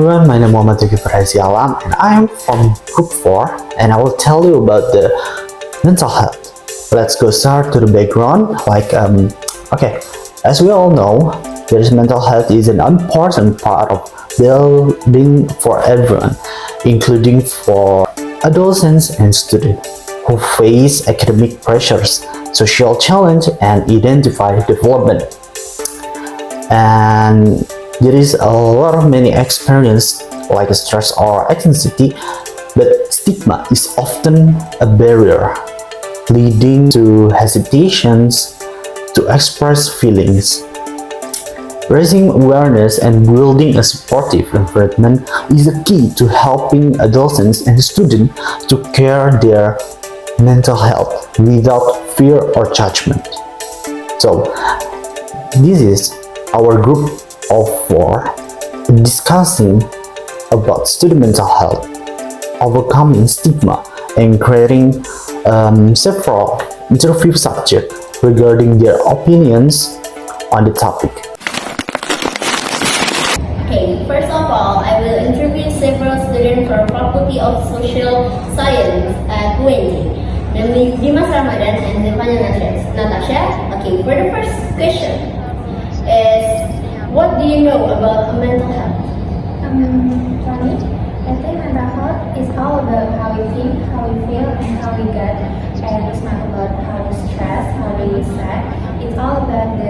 everyone, my name is Muhammad Tuki Farhaisi Alam and I am from Group 4 and I will tell you about the mental health. Let's go start to the background. Okay, as we all know, mental health is an important part of well-being for everyone, including for adolescents and students who face academic pressures, social challenge, and identify development. And there is a lot of many experience like stress or anxiety, but stigma is often a barrier, leading to hesitations to express feelings. Raising awareness and building a supportive environment is the key to helping adolescents and students to care their mental health without fear or judgment. So, this is our group of 4 discussing about student mental health, overcoming stigma, and creating several interview subjects regarding their opinions on the topic. Okay, first of all, I will interview several students from Faculty of Social Science at UNJ, namely Dimas Ramadan and Zevanya Natasha. Okay, for the first question is, what do you know about mental health? For me, I think mental health is all about how we think, how we feel, and how we get. And it's not about how we stress, how we sad. It's all about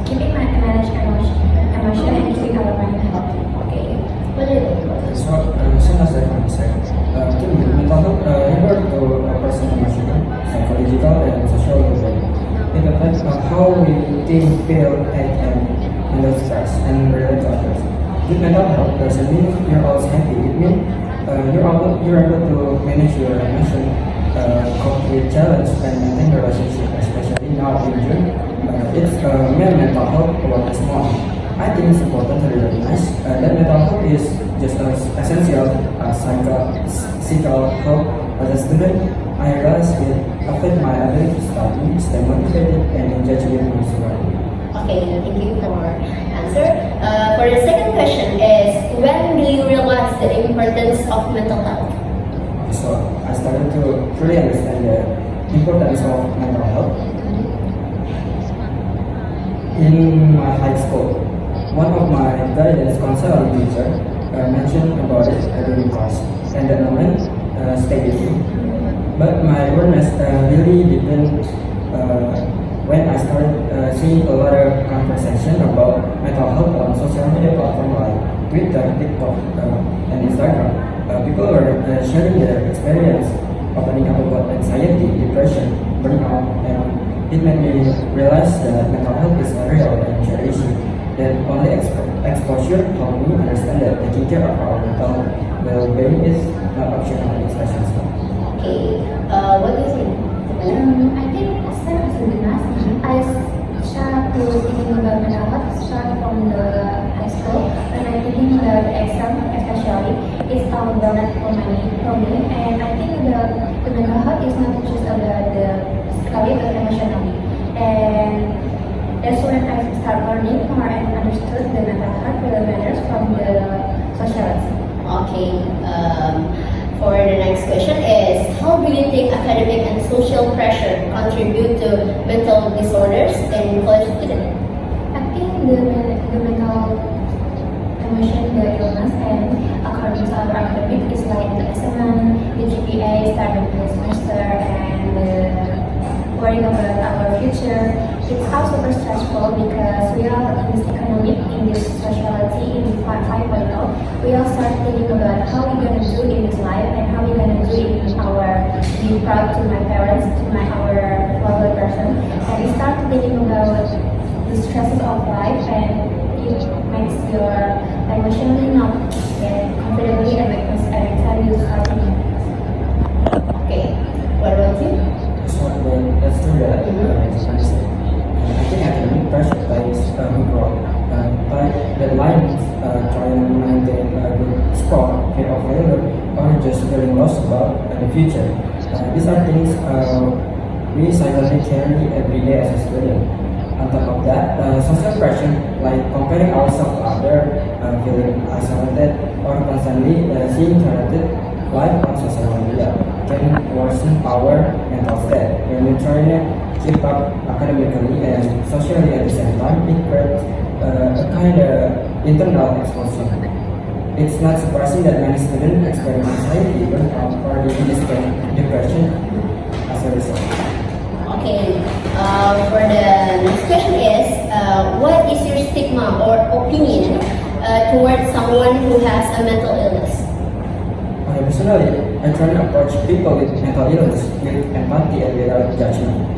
keeping manage emotion and keeping our mind healthy. Okay. What do you think about this? Same as I said, to me, mental health refers to a person's emotional, psychological, and social well-being. It affects how we think, feel, act, and handle stress and relate to others. With mental health doesn't mean you're always happy. It means you're able to manage your emotion, cope with challenge, and maintain relationship, especially now in June. It's made mental health work as more. I think it's important to recognize that mental health is just as essential as psychological help. As a student, I realized it affected my ability to study, stay motivated, and engage with my surroundings. Okay, thank you for answer. For the second question is, when do you realize the importance of mental health? So I started to truly understand the importance of mental health. In my high school, one of my guidance counselor teacher mentioned about it during class, and that moment stayed with me. But my awareness really didn't when I started seeing a lot of conversation about mental health on social media platforms like Twitter, TikTok, and Instagram. People were sharing their experience, opening up about anxiety, depression, burnout, and it made me realize that mental health is a real and shared issue. That only exposure helped me understand that taking care of our mental well-being is not optional, it's essential. Okay, what do you think? I think same as Dimas, I start to thinking about mental health start from the high school. When I'm thinking about the exam, especially, it's all about for me. And I think the mental health is not just about the physically but emotionally. And that's when I start learning more and understood the mental health really matters from the society. Okay, for the next question is, how do you think academic and social pressure contribute to mental disorders in college students? I think the mental emotion, the illness, and according to our academic is like the assignment, the GPA, starting the semester, and worrying about our future. It's also super stressful because we are in this economic, in this sociality, in 5.0. We all start thinking about how we're gonna do in this life and how we're gonna do in our be proud to my parents, to our lovely person. And we start thinking about the stresses of life, and it makes your emotionally not get comfortably and makes every time you start thinking. Okay, what about you? So let's do that. I think academic pressure plays a big role. But the lines trying to maintain a good score, fear of failure, or just feeling lost about the future. These are things we silently carry every day as a student. On top of that, social pressure like comparing ourselves to others, feeling isolated, or constantly seeing curated life on social media can worsen our mental state. When we try to keep up academically and socially at the same time, it creates a kind of internal explosion. It's not surprising that many students experience anxiety, burnout, or even depression as a result. Okay, for the next question is, what is your stigma or opinion towards someone who has a mental illness? Personally, I try to approach people with mental illness with empathy and without judgment.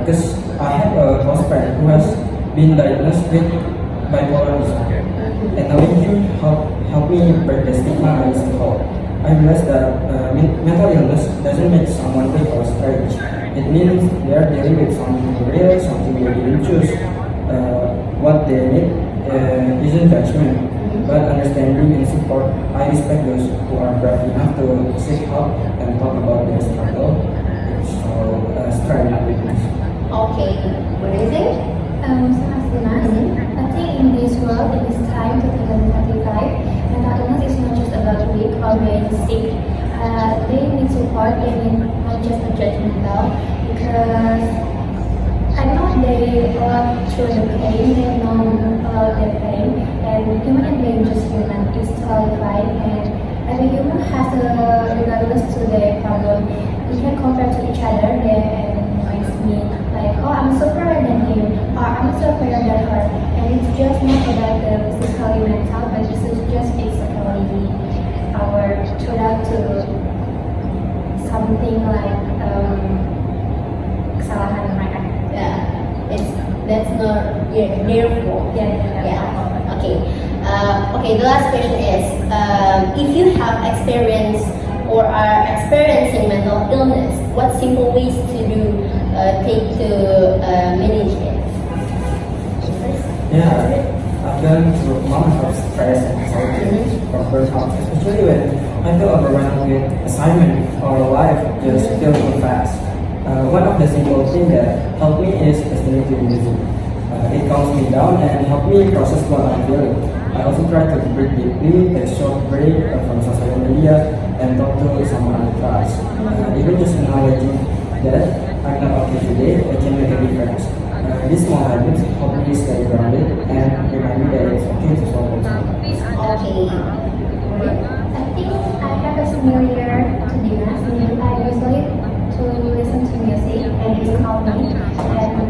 Because I have a close friend who has been diagnosed with bipolar disorder. And knowing him helped me break the stigma I used to hold. I realized that mental illness doesn't make someone weak or strange. It means they are dealing with something real, something they didn't choose. What they need isn't judgment, but understanding and support. I respect those who are brave enough to seek help and talk about their struggle. It's strength and weakness. Okay, what do you think? So as Dimas, I think in this world it is time to take a look at life. Mental illness is not just about weak or being sick. They need support, they need not just a judgmental, because I know they are through the pain, they know their pain, and human and being just human, it's totally fine, and every human has regardless to their problem, we can compare to each other, and makes me like, oh, I'm superior than him, or I'm superior than her, and it's just not about the physically mental, but this is just basically our throughout to something like kesalahan mereka. Yeah, that's not their fault. Yeah. Okay. Okay. The last question is, if you have experienced or are experiencing mental illness, what simple ways to take to manage it? Yeah, I've gone through moments of stress and anxiety or burnout, especially when I feel overwhelmed with assignment or life just feels too fast. One of the simple things that helped me is listening to music. It calms me down and helps me process what I'm feeling. I also try to breathe deeply, take a short break from social media, and talk to someone I trust. Even just acknowledging that I'm not okay today, it can make a difference. These small habits help me stay grounded and remind me that it's okay to slow down. Okay. I think I have a similar to Dimas. I usually to listen to music and it's calm me, and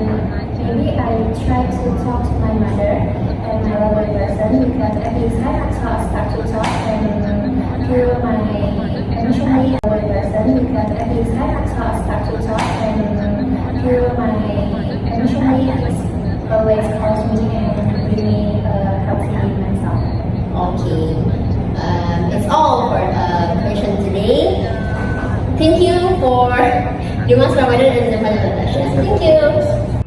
maybe I try to talk to my mother and my other person, because every time I start to talk and hear my emotionally other person, because every time I start to talk and hear my emotionally it always calls me and give me healthy myself. Okay. It's all for question today. Thank you for Dimas Ramadan and Natasha. Thank you.